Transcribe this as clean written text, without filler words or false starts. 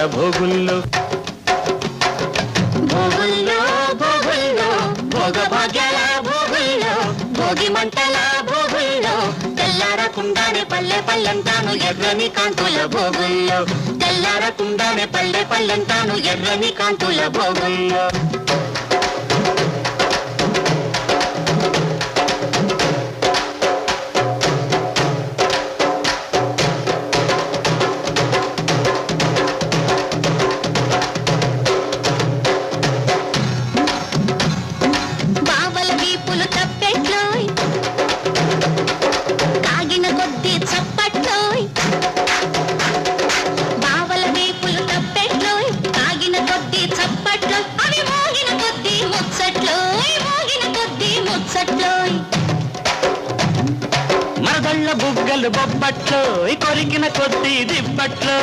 భోగుల్లో భోగుల్లో భోగుల్లో భోగభాగ్యాల భోగుల్లో భోగి మంటల భోగుల్లో తెల్లారకుండానే పల్లె పల్లెంతాను ఎర్రని కాంతుల భోగుల్లో తెల్లారకుండానే పల్లె పల్లెంతాను ఎర్రని కాంతుల భోగుల్లో మరదళ్ళ బుగ్గలు బొబ్బట్లు కొరికిన కొద్ది దిబ్బట్లు